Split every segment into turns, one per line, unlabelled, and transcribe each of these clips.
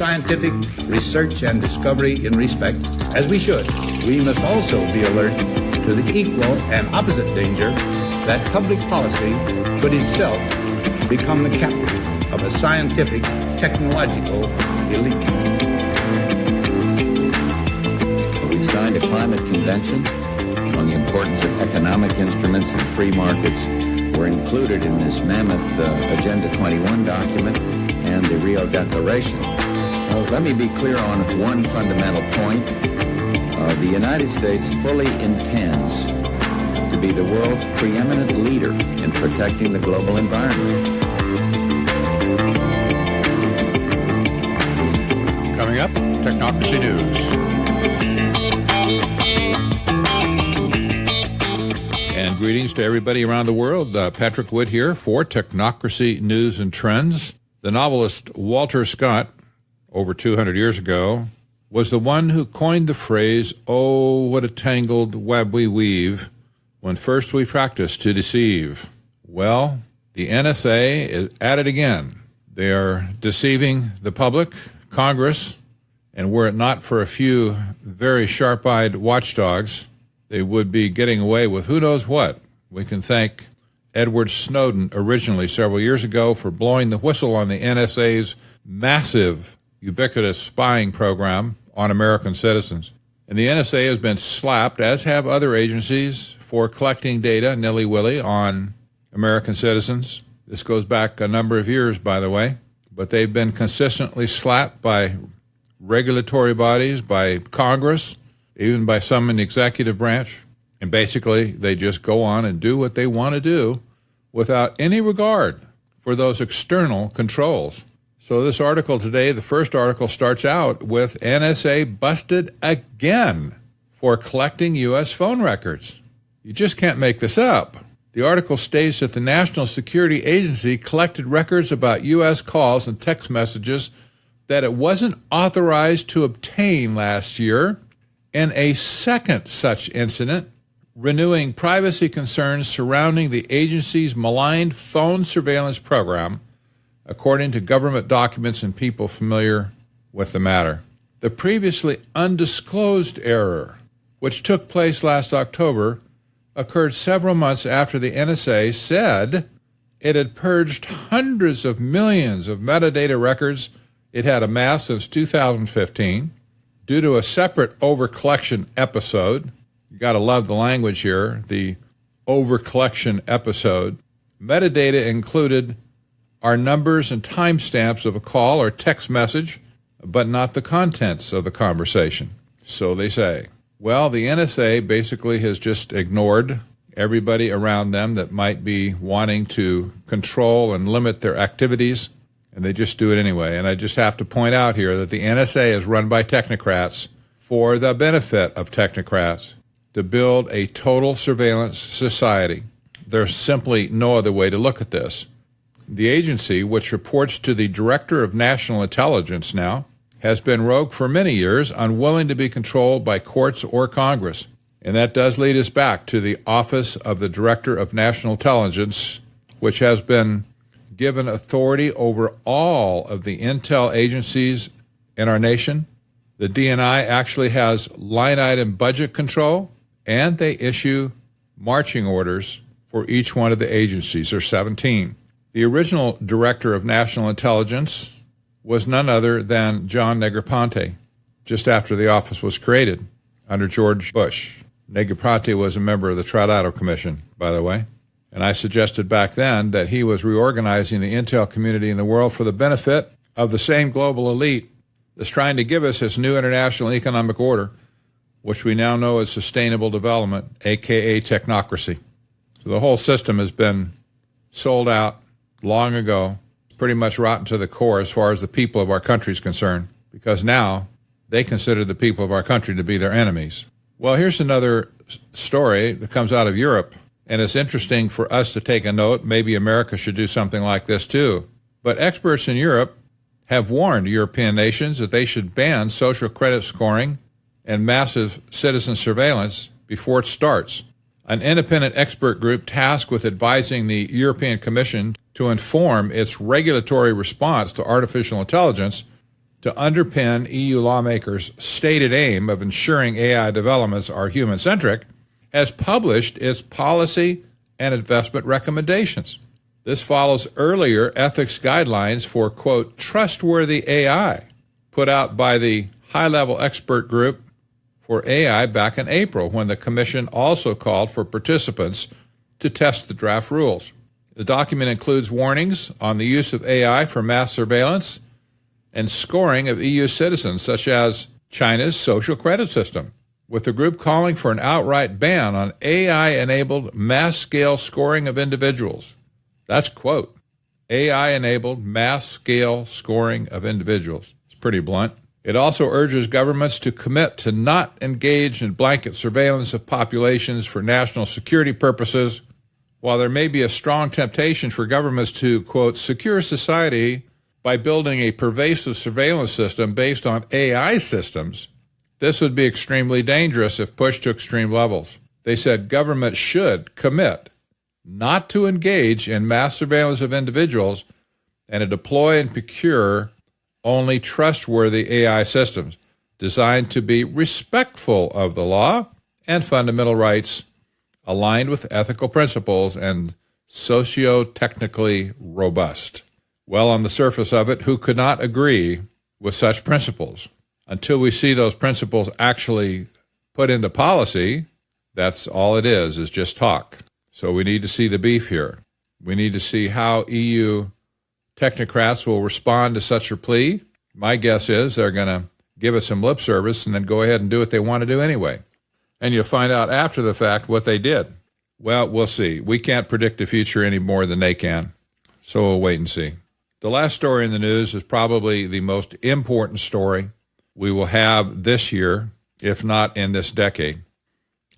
scientific research and discovery in respect, as we should. We must also be alert to the equal and opposite danger that public policy could itself become the captive of a scientific, technological elite.
We've signed a climate convention on the importance of economic instruments and free markets. Were included in this mammoth Agenda 21 document and the Rio Declaration. Let me be clear on one fundamental point. The United States fully intends to be the world's preeminent leader in protecting the global environment.
Coming up, Technocracy News. And greetings to everybody around the world. Patrick Wood here for Technocracy News and Trends. The novelist Walter Scott, over 200 years ago, was the one who coined the phrase, "Oh, what a tangled web we weave, when first we practice to deceive." Well, the NSA is at it again. They are deceiving the public, Congress, and were it not for a few very sharp-eyed watchdogs, they would be getting away with who knows what. We can thank Edward Snowden originally several years ago for blowing the whistle on the NSA's massive, ubiquitous spying program on American citizens. And the NSA has been slapped, as have other agencies, for collecting data nilly-willy on American citizens. This goes back a number of years, by the way, but they've been consistently slapped by regulatory bodies, by Congress, even by some in the executive branch. And basically, they just go on and do what they want to do without any regard for those external controls. So this article today, the first article, starts out with NSA busted again for collecting U.S. phone records. You just can't make this up. The article states that the National Security Agency collected records about U.S. calls and text messages that it wasn't authorized to obtain last year, in a second such incident, renewing privacy concerns surrounding the agency's maligned phone surveillance program, according to government documents and people familiar with the matter. The previously undisclosed error, which took place last October, occurred several months after the NSA said it had purged hundreds of millions of metadata records it had amassed since 2015 due to a separate overcollection episode. You got to love the language here, the overcollection episode. Metadata included are numbers and timestamps of a call or text message, but not the contents of the conversation. So they say. Well, the NSA basically has just ignored everybody around them that might be wanting to control and limit their activities, and they just do it anyway. And I just have to point out here that the NSA is run by technocrats for the benefit of technocrats to build a total surveillance society. There's simply no other way to look at this. The agency, which reports to the Director of National Intelligence now, has been rogue for many years, unwilling to be controlled by courts or Congress. And that does lead us back to the Office of the Director of National Intelligence, which has been given authority over all of the intel agencies in our nation. The DNI actually has line item budget control, and they issue marching orders for each one of the agencies. There's 17. The original Director of National Intelligence was none other than John Negroponte, just after the office was created under George Bush. Negroponte was a member of the Trilateral Commission, by the way, and I suggested back then that he was reorganizing the intel community in the world for the benefit of the same global elite that's trying to give us this new international economic order, which we now know as sustainable development, a.k.a. technocracy. So the whole system has been sold out long ago, pretty much rotten to the core as far as the people of our country is concerned, because now they consider the people of our country to be their enemies. Well, here's another story that comes out of Europe, and it's interesting for us to take a note. Maybe America should do something like this too. But experts in Europe have warned European nations that they should ban social credit scoring and massive citizen surveillance before it starts. An independent expert group tasked with advising the European Commission to inform its regulatory response to artificial intelligence to underpin EU lawmakers' stated aim of ensuring AI developments are human-centric, has published its policy and investment recommendations. This follows earlier ethics guidelines for, quote, trustworthy AI, put out by the high-level expert group for AI back in April, when the Commission also called for participants to test the draft rules. The document includes warnings on the use of AI for mass surveillance and scoring of EU citizens, such as China's social credit system, with the group calling for an outright ban on AI-enabled mass-scale scoring of individuals. That's, quote, AI-enabled mass-scale scoring of individuals. It's pretty blunt. It also urges governments to commit to not engage in blanket surveillance of populations for national security purposes. While there may be a strong temptation for governments to, quote, secure society by building a pervasive surveillance system based on AI systems, this would be extremely dangerous if pushed to extreme levels. They said governments should commit not to engage in mass surveillance of individuals and to deploy and procure only trustworthy AI systems designed to be respectful of the law and fundamental rights, aligned with ethical principles, and socio-technically robust. Well, on the surface of it, who could not agree with such principles? Until we see those principles actually put into policy, that's all it is just talk. So we need to see the beef here. We need to see how EU technocrats will respond to such a plea. My guess is they're going to give it some lip service and then go ahead and do what they want to do anyway. And you'll find out after the fact what they did. Well, we'll see. We can't predict the future any more than they can. So we'll wait and see. The last story in the news is probably the most important story we will have this year, if not in this decade.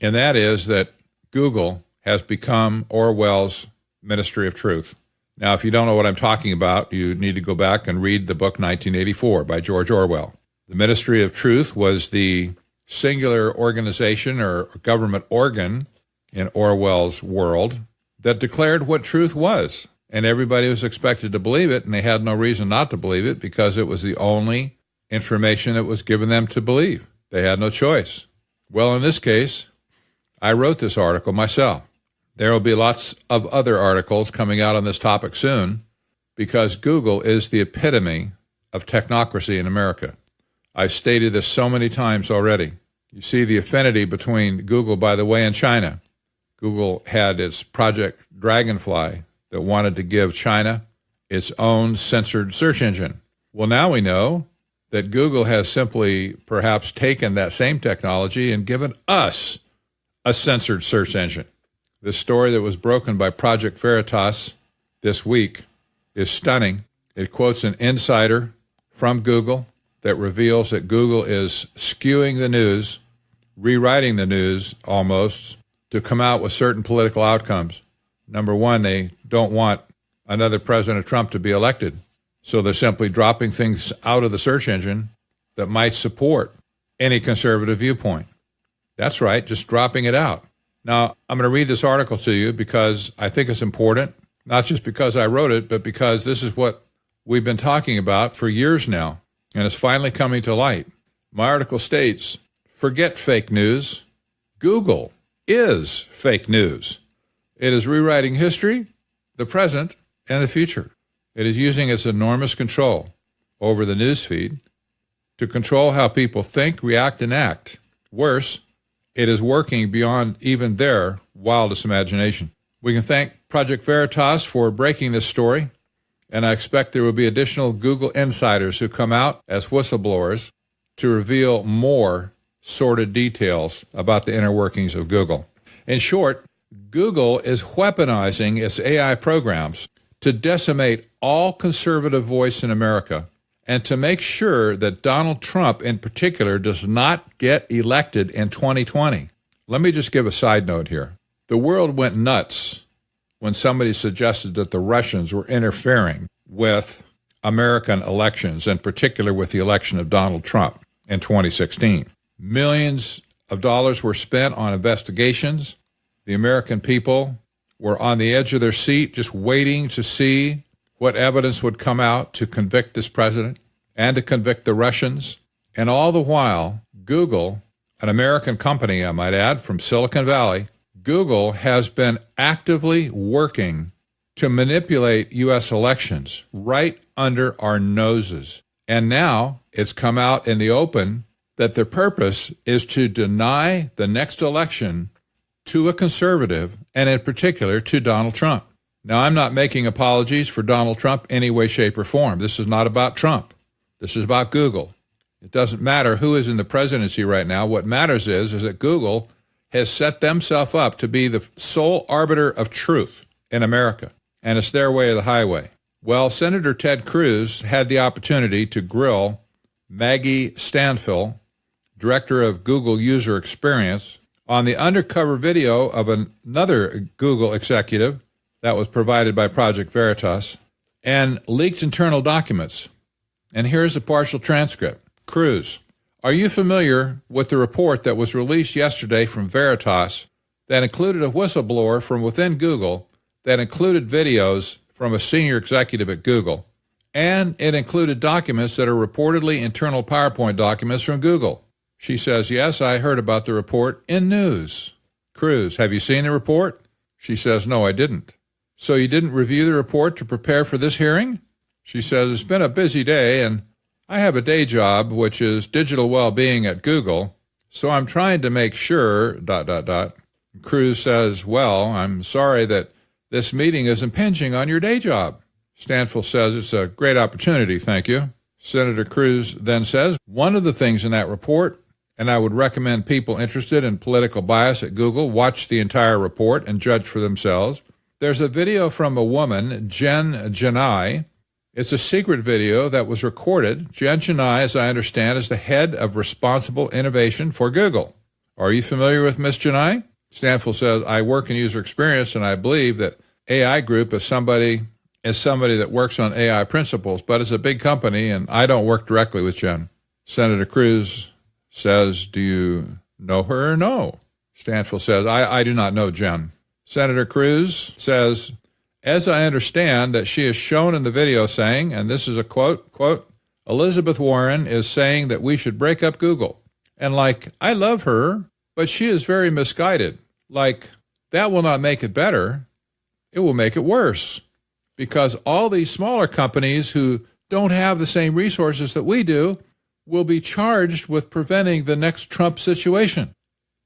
And that is that Google has become Orwell's Ministry of Truth. Now, if you don't know what I'm talking about, you need to go back and read the book 1984 by George Orwell. The Ministry of Truth was the singular organization or government organ in Orwell's world that declared what truth was. And everybody was expected to believe it, and they had no reason not to believe it because it was the only information that was given them to believe. They had no choice. Well, in this case, I wrote this article myself. There will be lots of other articles coming out on this topic soon because Google is the epitome of technocracy in America. I've stated this so many times already. You see the affinity between Google, by the way, and China. Google had its Project Dragonfly that wanted to give China its own censored search engine. Well, now we know that Google has simply perhaps taken that same technology and given us a censored search engine. This story that was broken by Project Veritas this week is stunning. It quotes an insider from Google that reveals that Google is skewing the news, rewriting the news almost, to come out with certain political outcomes. Number one, they don't want another President Trump to be elected. So they're simply dropping things out of the search engine that might support any conservative viewpoint. That's right, just dropping it out. Now, I'm going to read this article to you because I think it's important, not just because I wrote it, but because this is what we've been talking about for years now, and it's finally coming to light. My article states, forget fake news. Google is fake news. It is rewriting history, the present, and the future. It is using its enormous control over the newsfeed to control how people think, react, and act. Worse, it is working beyond even their wildest imagination. We can thank Project Veritas for breaking this story, and I expect there will be additional Google insiders who come out as whistleblowers to reveal more sordid details about the inner workings of Google. In short, Google is weaponizing its AI programs to decimate all conservative voice in America and to make sure that Donald Trump in particular does not get elected in 2020. Let me just give a side note here. The world went nuts when somebody suggested that the Russians were interfering with American elections, in particular with the election of Donald Trump in 2016. Millions of dollars were spent on investigations. The American people were on the edge of their seat just waiting to see what evidence would come out to convict this president. and to convict the Russians. And all the while, Google, an American company, I might add, from Silicon Valley, Google has been actively working to manipulate U.S. elections right under our noses. And now it's come out in the open that their purpose is to deny the next election to a conservative, and in particular to Donald Trump. Now, I'm not making apologies for Donald Trump any way, shape, or form. This is not about Trump. This is about Google. It doesn't matter who is in the presidency right now. What matters is that Google has set themselves up to be the sole arbiter of truth in America, and it's their way or the highway. Well, Senator Ted Cruz had the opportunity to grill Maggie Stanfill, director of Google User Experience, on the undercover video of another Google executive that was provided by Project Veritas and leaked internal documents. And here's a partial transcript. Cruz, are you familiar with the report that was released yesterday from Veritas that included a whistleblower from within Google that included videos from a senior executive at Google, and it included documents that are reportedly internal PowerPoint documents from Google? She says, yes, I heard about the report in news. Cruz, have you seen the report? She says, no, I didn't. So you didn't review the report to prepare for this hearing? She says, it's been a busy day, and I have a day job, which is digital well-being at Google, so I'm trying to make sure, ... Cruz says, well, I'm sorry that this meeting is impinging on your day job. Stanfill says, it's a great opportunity, thank you. Senator Cruz then says, one of the things in that report, and I would recommend people interested in political bias at Google watch the entire report and judge for themselves. There's a video from a woman, Jen Janai. It's a secret video that was recorded. Jen Janai, as I understand, is the head of responsible innovation for Google. Are you familiar with Ms. Janai? Stanfill says, I work in user experience, and I believe that AI Group is somebody that works on AI principles, but it's a big company, and I don't work directly with Jen. Senator Cruz says, do you know her or no? Stanfill says, I do not know Jen. Senator Cruz says, as I understand that she is shown in the video saying, and this is a quote, Elizabeth Warren is saying that we should break up Google. And I love her, but she is very misguided. That will not make it better. It will make it worse. Because all these smaller companies who don't have the same resources that we do will be charged with preventing the next Trump situation.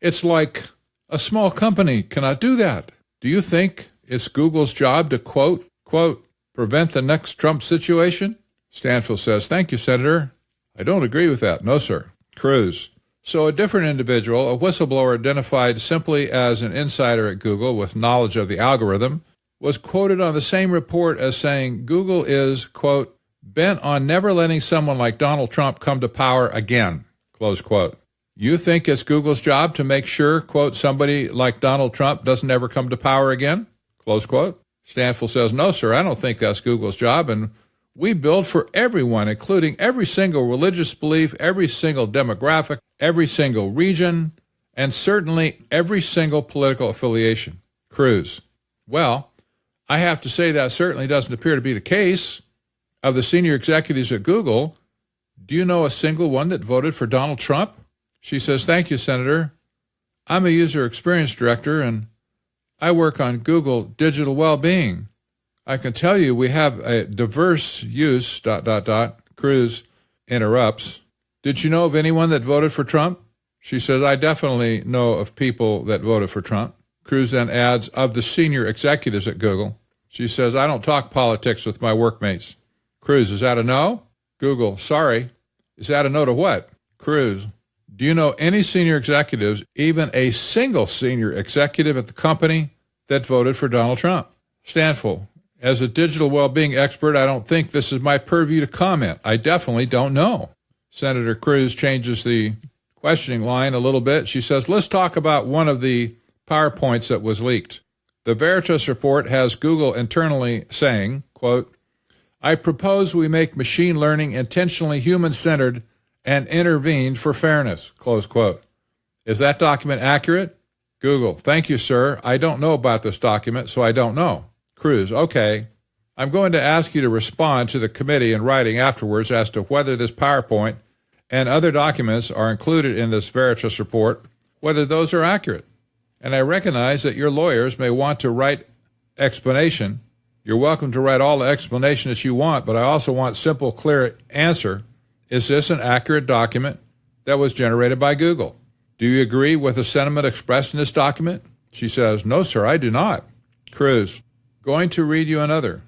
It's like a small company cannot do that. Do you think it's Google's job to, quote, prevent the next Trump situation? Stanfill says, thank you, Senator. I don't agree with that. No, sir. Cruz. So a different individual, a whistleblower identified simply as an insider at Google with knowledge of the algorithm, was quoted on the same report as saying Google is, quote, bent on never letting someone like Donald Trump come to power again, close quote. You think it's Google's job to make sure, quote, somebody like Donald Trump doesn't ever come to power again, close quote? Stanfill says, no, sir, I don't think that's Google's job, and we build for everyone, including every single religious belief, every single demographic, every single region, and certainly every single political affiliation. Cruz. Well, I have to say that certainly doesn't appear to be the case. Of the senior executives at Google, do you know a single one that voted for Donald Trump? She says, thank you, Senator. I'm a user experience director, and I work on Google digital well-being. I can tell you we have a diverse use, ... Cruz interrupts. Did you know of anyone that voted for Trump? She says, I definitely know of people that voted for Trump. Cruz then adds, of the senior executives at Google. She says, I don't talk politics with my workmates. Cruz, is that a no? Google, sorry. Is that a no to what? Cruz, do you know any senior executives, even a single senior executive at the company that voted for Donald Trump? Stanfill, as a digital well-being expert, I don't think this is my purview to comment. I definitely don't know. Senator Cruz changes the questioning line a little bit. She says, let's talk about one of the PowerPoints that was leaked. The Veritas report has Google internally saying, quote, I propose we make machine learning intentionally human-centered and intervened for fairness, close quote. Is that document accurate? Google, thank you, sir. I don't know about this document, so I don't know. Cruz, okay. I'm going to ask you to respond to the committee in writing afterwards as to whether this PowerPoint and other documents are included in this Veritas report, whether those are accurate. And I recognize that your lawyers may want to write explanation. You're welcome to write all the explanation that you want, but I also want simple, clear answer. Is this an accurate document that was generated by Google? Do you agree with the sentiment expressed in this document? She says, no, sir, I do not. Cruz, going to read you another.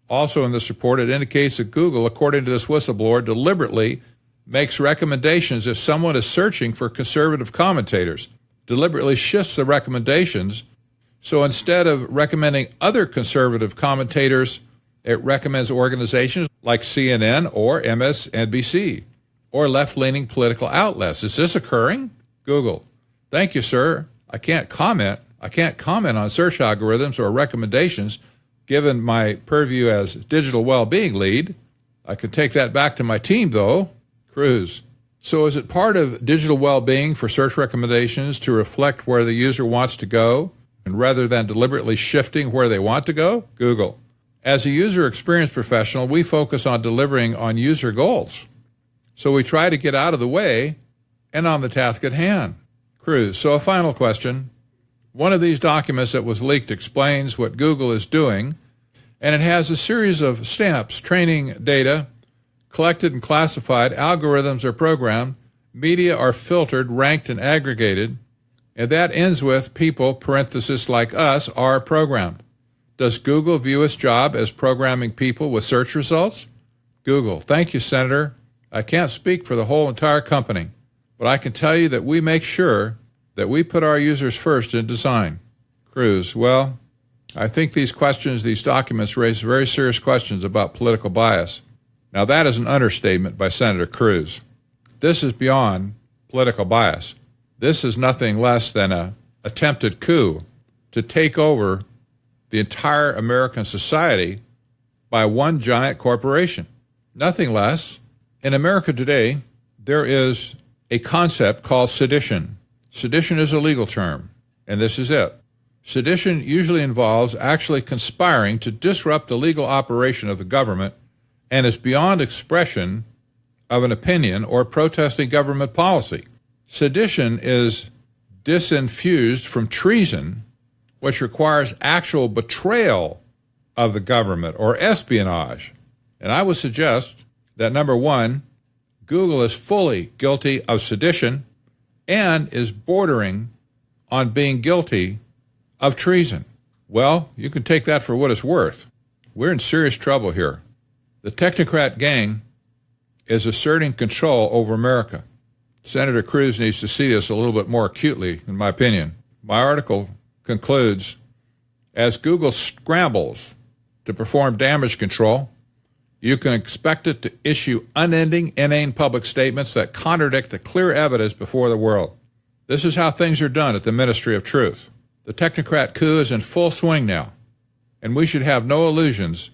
Also in this report, it indicates that Google, according to this whistleblower, deliberately makes recommendations if someone is searching for conservative commentators, deliberately shifts the recommendations. So instead of recommending other conservative commentators, it recommends organizations like CNN or MSNBC or left-leaning political outlets. Is this occurring? Google, thank you, sir. I can't comment on search algorithms or recommendations given my purview as digital well-being lead. I can take that back to my team, though. Cruz, so is it part of digital well-being for search recommendations to reflect where the user wants to go, and rather than deliberately shifting where they want to go? Google, as a user experience professional, we focus on delivering on user goals. So we try to get out of the way and on the task at hand. Cruz, so a final question. One of these documents that was leaked explains what Google is doing, and it has a series of steps, training data, collected and classified, algorithms are programmed, media are filtered, ranked, and aggregated, and that ends with people, parenthesis, like us, are programmed. Does Google view its job as programming people with search results? Google, thank you, Senator. I can't speak for the whole entire company, but I can tell you that we make sure that we put our users first in design. Cruz, well, I think these documents raise very serious questions about political bias. Now, that is an understatement by Senator Cruz. This is beyond political bias. This is nothing less than an attempted coup to take over the entire American society by one giant corporation. Nothing less. In America today, there is a concept called sedition. Sedition is a legal term, and this is it. Sedition usually involves actually conspiring to disrupt the legal operation of the government and is beyond expression of an opinion or protesting government policy. Sedition is disinfused from treason, which requires actual betrayal of the government or espionage. And I would suggest that, number one, Google is fully guilty of sedition and is bordering on being guilty of treason. Well, you can take that for what it's worth. We're in serious trouble here. The technocrat gang is asserting control over America. Senator Cruz needs to see this a little bit more acutely, in my opinion. My article concludes, as Google scrambles to perform damage control, you can expect it to issue unending, inane public statements that contradict the clear evidence before the world. This is how things are done at the Ministry of Truth. The technocrat coup is in full swing now, and we should have no illusions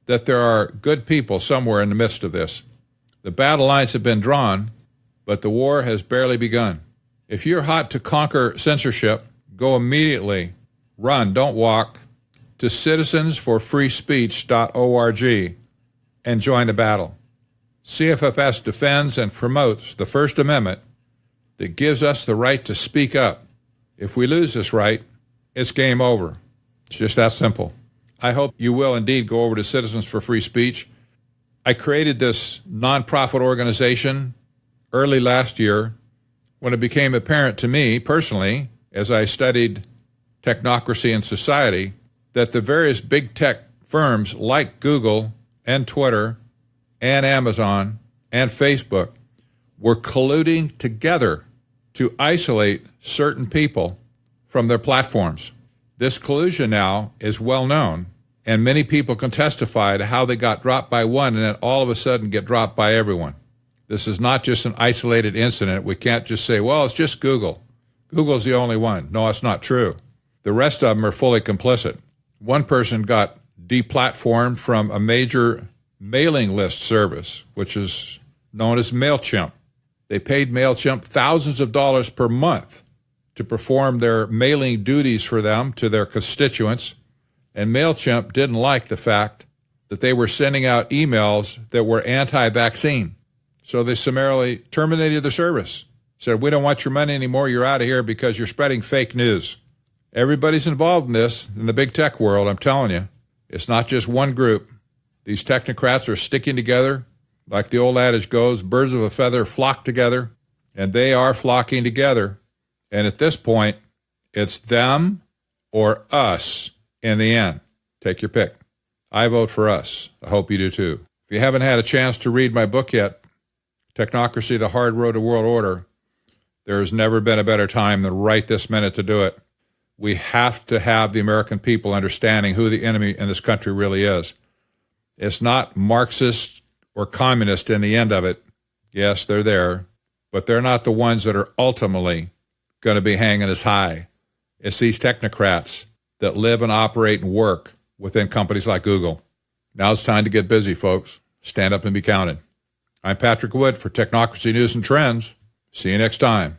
that there are good people somewhere in the midst of this. The battle lines have been drawn, but the war has barely begun. If you're hot to conquer censorship, go immediately, run, don't walk, to citizensforfreespeech.org and join the battle. CFFS defends and promotes the First Amendment that gives us the right to speak up. If we lose this right, it's game over. It's just that simple. I hope you will indeed go over to Citizens for Free Speech. I created this nonprofit organization early last year when it became apparent to me personally, as I studied technocracy and society, that the various big tech firms like Google and Twitter and Amazon and Facebook were colluding together to isolate certain people from their platforms. This collusion now is well known, and many people can testify to how they got dropped by one and then all of a sudden get dropped by everyone. This is not just an isolated incident. We can't just say, well, it's just Google. Google's the only one. No, that's not true. The rest of them are fully complicit. One person got deplatformed from a major mailing list service, which is known as MailChimp. They paid MailChimp thousands of dollars per month to perform their mailing duties for them to their constituents, and MailChimp didn't like the fact that they were sending out emails that were anti-vaccine. So they summarily terminated the service. Said, we don't want your money anymore. You're out of here because you're spreading fake news. Everybody's involved in this in the big tech world, I'm telling you. It's not just one group. These technocrats are sticking together. Like the old adage goes, birds of a feather flock together. And they are flocking together. And at this point, it's them or us in the end. Take your pick. I vote for us. I hope you do too. If you haven't had a chance to read my book yet, Technocracy, The Hard Road to World Order, there has never been a better time than right this minute to do it. We have to have the American people understanding who the enemy in this country really is. It's not Marxist or communist in the end of it. Yes, they're there, but they're not the ones that are ultimately going to be hanging us high. It's these technocrats that live and operate and work within companies like Google. Now it's time to get busy, folks. Stand up and be counted. I'm Patrick Wood for Technocracy News and Trends. See you next time.